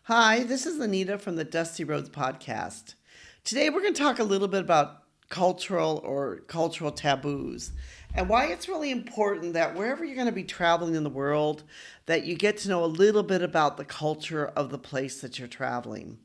Hi, this is Anita from the Dusty Roads podcast. Today we're going to talk a little bit about cultural taboos and why it's really important that wherever you're going to be traveling in the world that you get to know a little bit about the culture of the place that you're traveling.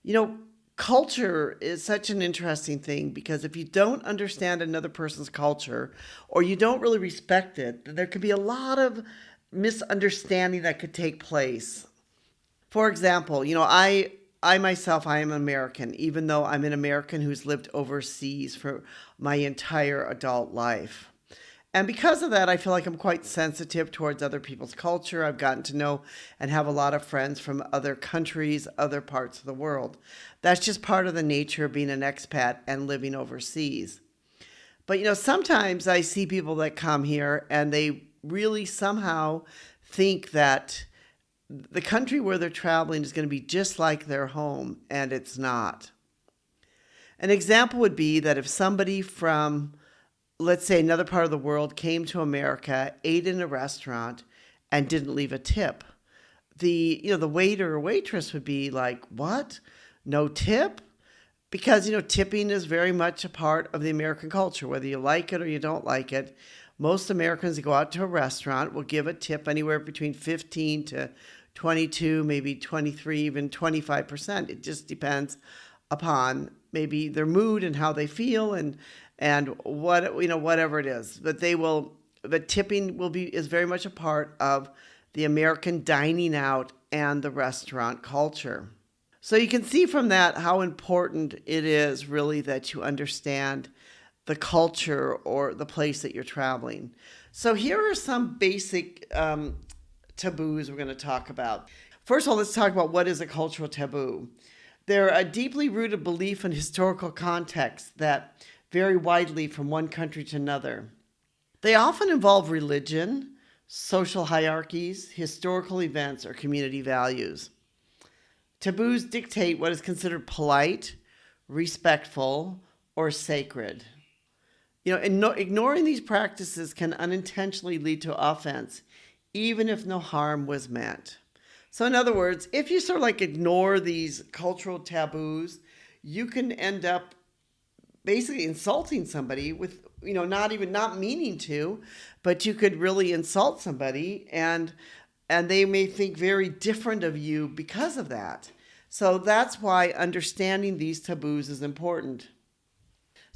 You know, culture is such an interesting thing because if you don't understand another person's culture or you don't really respect it, there could be a lot of misunderstanding that could take place. For example, I myself, I am American, even though I'm an American who's lived overseas for my entire adult life. And because of that, I feel like I'm quite sensitive towards other people's culture. I've gotten to know and have a lot of friends from other countries, other parts of the world. That's just part of the nature of being an expat and living overseas. But sometimes I see people that come here and they really somehow think that the country where they're traveling is going to be just like their home, and it's not. An example would be that if somebody from, let's say, another part of the world came to America, ate in a restaurant, and didn't leave a tip, the waiter or waitress would be like, "What? No tip?" Because tipping is very much a part of the American culture, whether you like it or you don't like it. Most Americans that go out to a restaurant will give a tip anywhere between 15 to 22, maybe 23, even 25%. It just depends upon maybe their mood and how they feel and whatever it is. But tipping is very much a part of the American dining out and the restaurant culture. So you can see from that how important it is really that you understand the culture or the place that you're traveling. So here are some basic taboos we're going to talk about. First of all, let's talk about what is a cultural taboo. They're a deeply rooted belief in historical contexts that vary widely from one country to another. They often involve religion, social hierarchies, historical events, or community values. Taboos dictate what is considered polite, respectful, or sacred. Ignoring these practices can unintentionally lead to offense, even if no harm was meant. So, in other words, if you sort of like ignore these cultural taboos, you can end up basically insulting somebody with, not meaning to, but you could really insult somebody and they may think very different of you because of that. So that's why understanding these taboos is important.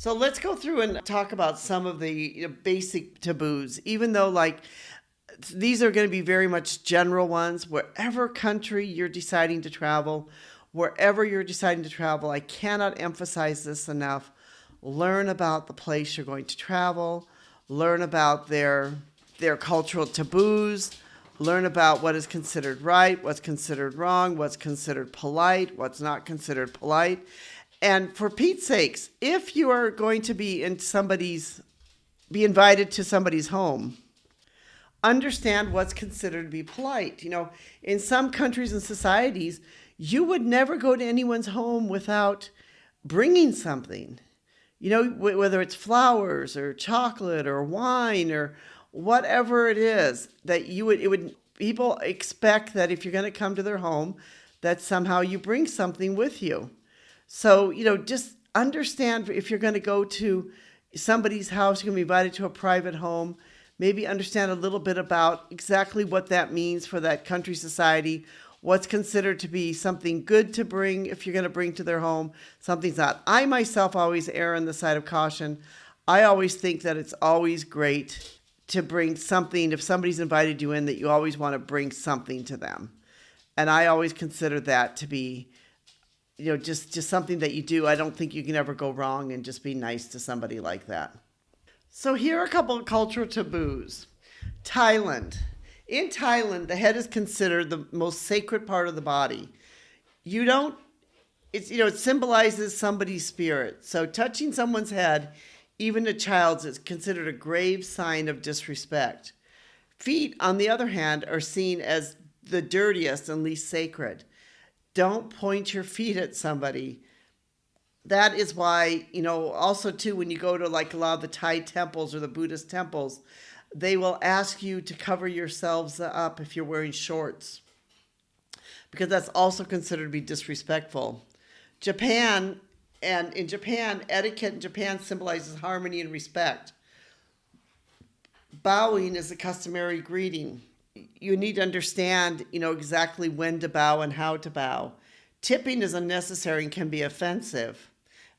So let's go through and talk about some of the basic taboos, even though these are going to be very much general ones. Wherever country you're deciding to travel, I cannot emphasize this enough. Learn about the place you're going to travel, learn about their cultural taboos, learn about what is considered right, what's considered wrong, what's considered polite, what's not considered polite. And for Pete's sakes, if you are going to be invited to somebody's home, understand what's considered to be polite. In some countries and societies, you would never go to anyone's home without bringing something. Whether it's flowers or chocolate or wine or whatever it is that people expect that if you're going to come to their home, that somehow you bring something with you. So, just understand if you're going to go to somebody's house, you're going to be invited to a private home, maybe understand a little bit about exactly what that means for that country society, what's considered to be something good to bring if you're going to bring to their home, something's not. I myself always err on the side of caution. I always think that it's always great to bring something. If somebody's invited you in, that you always want to bring something to them. And I always consider that to be just something that you do. I don't think you can ever go wrong and just be nice to somebody like that. So here are a couple of cultural taboos. Thailand. In Thailand, the head is considered the most sacred part of the body. It symbolizes somebody's spirit. So touching someone's head, even a child's, is considered a grave sign of disrespect. Feet, on the other hand, are seen as the dirtiest and least sacred. Don't point your feet at somebody. That is why, also too, when you go to a lot of the Thai temples or the Buddhist temples, they will ask you to cover yourselves up if you're wearing shorts. because that's also considered to be disrespectful. Japan, and in Japan, etiquette in Japan symbolizes harmony and respect. Bowing is a customary greeting. You need to understand, exactly when to bow and how to bow. Tipping is unnecessary and can be offensive,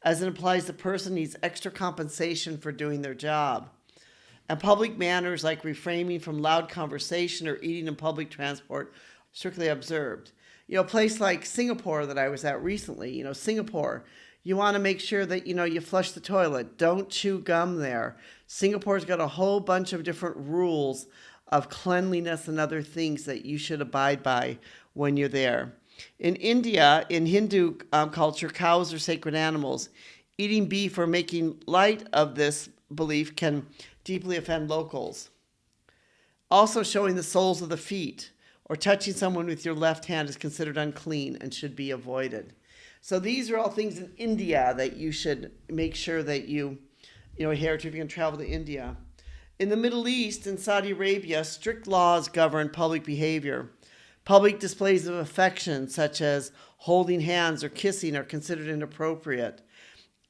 as it implies the person needs extra compensation for doing their job. And public manners like refraining from loud conversation or eating in public transport strictly observed. A place like Singapore that I was at recently, Singapore, you want to make sure that, you flush the toilet. Don't chew gum there. Singapore's got a whole bunch of different rules of cleanliness and other things that you should abide by when you're there. In India, in Hindu culture, cows are sacred animals. Eating beef or making light of this belief can deeply offend locals. Also, showing the soles of the feet or touching someone with your left hand is considered unclean and should be avoided. So these are all things in India that you should make sure that you adhere to if you're going to travel to India. In the Middle East, in Saudi Arabia, strict laws govern public behavior. Public displays of affection, such as holding hands or kissing, are considered inappropriate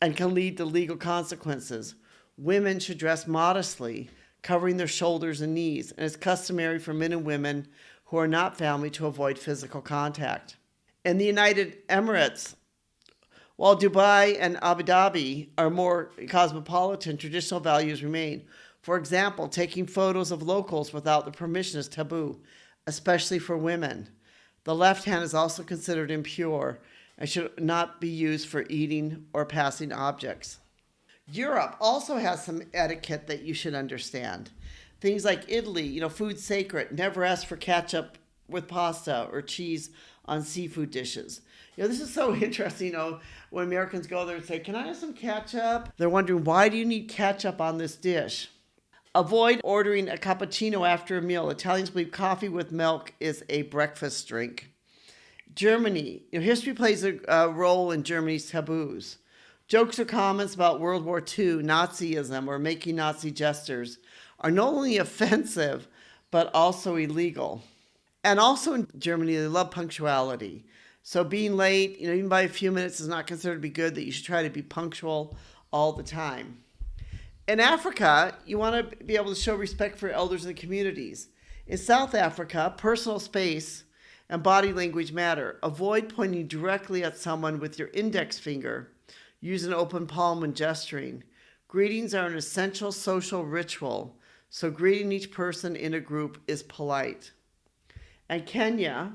and can lead to legal consequences. Women should dress modestly, covering their shoulders and knees, and it's customary for men and women who are not family to avoid physical contact. In the United Emirates, while Dubai and Abu Dhabi are more cosmopolitan, traditional values remain. For example, taking photos of locals without the permission is taboo, especially for women. The left hand is also considered impure and should not be used for eating or passing objects. Europe also has some etiquette that you should understand. Things like Italy, food's sacred. Never ask for ketchup with pasta or cheese on seafood dishes. This is so interesting, when Americans go there and say, "Can I have some ketchup?" They're wondering, why do you need ketchup on this dish? Avoid ordering a cappuccino after a meal. Italians believe coffee with milk is a breakfast drink. Germany, history plays a role in Germany's taboos. Jokes or comments about World War II, Nazism, or making Nazi gestures are not only offensive, but also illegal. And also in Germany, they love punctuality. So being late, even by a few minutes is not considered to be good, that you should try to be punctual all the time. In Africa, you want to be able to show respect for elders in the communities. In South Africa, personal space and body language matter. Avoid pointing directly at someone with your index finger. Use an open palm when gesturing. Greetings are an essential social ritual, so greeting each person in a group is polite. And in Kenya,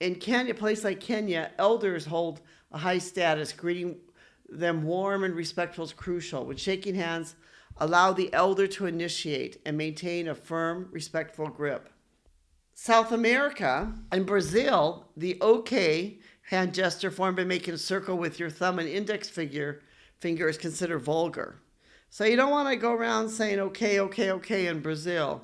a place like Kenya, elders hold a high status. Greeting them warm and respectful is crucial. When shaking hands, allow the elder to initiate and maintain a firm, respectful grip. South America and Brazil, the OK hand gesture formed by making a circle with your thumb and index finger is considered vulgar. So you don't want to go around saying okay, okay, okay in Brazil.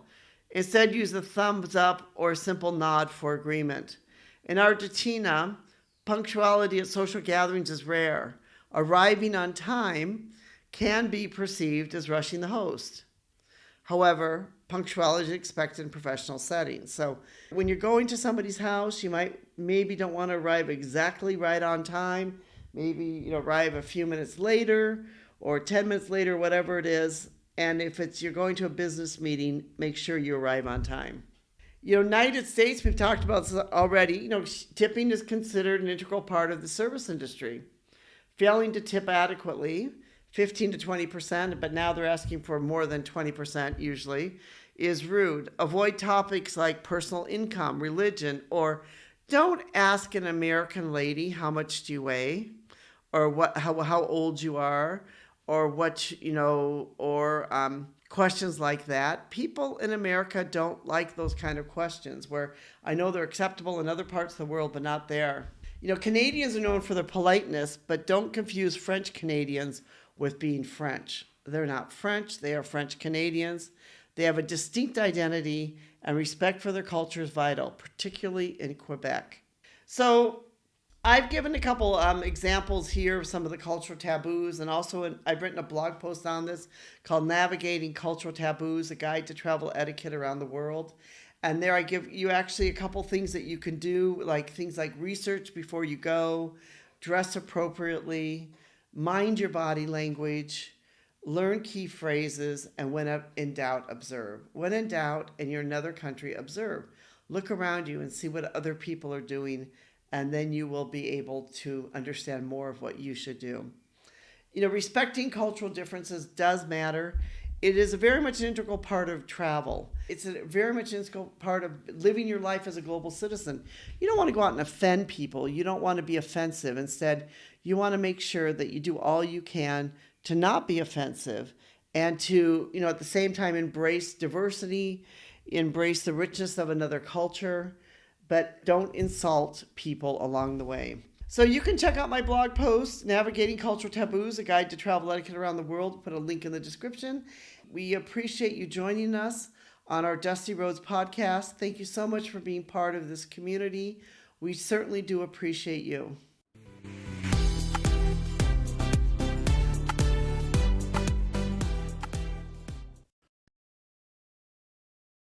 Instead, use the thumbs up or a simple nod for agreement. In Argentina, punctuality at social gatherings is rare. Arriving on time can be perceived as rushing the host. However, punctuality is expected in professional settings. So when you're going to somebody's house, you maybe don't want to arrive exactly right on time. Maybe arrive a few minutes later or 10 minutes later, whatever it is. And if you're going to a business meeting, make sure you arrive on time. United States, we've talked about this already. Tipping is considered an integral part of the service industry. Failing to tip adequately, 15 to 20%, but now they're asking for more than 20% usually, is rude. Avoid topics like personal income, religion, or don't ask an American lady how much do you weigh, or how old you are, or questions like that. People in America don't like those kind of questions, where I know they're acceptable in other parts of the world, but not there. Canadians are known for their politeness, but don't confuse French Canadians with being French. They're not French, they are French Canadians. They have a distinct identity, and respect for their culture is vital, particularly in Quebec. So I've given a couple examples here of some of the cultural taboos, and also I've written a blog post on this called Navigating Cultural Taboos, a guide to travel etiquette around the world. And there I give you actually a couple things that you can do, like things like research before you go, dress appropriately, mind your body language, learn key phrases, and when in doubt, observe. When in doubt and you're in another country, observe. Look around you and see what other people are doing, and then you will be able to understand more of what you should do. Respecting cultural differences does matter. It is a very much an integral part of travel. It's a very much an integral part of living your life as a global citizen. You don't want to go out and offend people. You don't want to be offensive. Instead, you want to make sure that you do all you can to not be offensive and to, at the same time embrace diversity, embrace the richness of another culture, but don't insult people along the way. So you can check out my blog post, Navigating Cultural Taboos, a guide to travel etiquette around the world. Put a link in the description. We appreciate you joining us on our Dusty Roads podcast. Thank you so much for being part of this community. We certainly do appreciate you.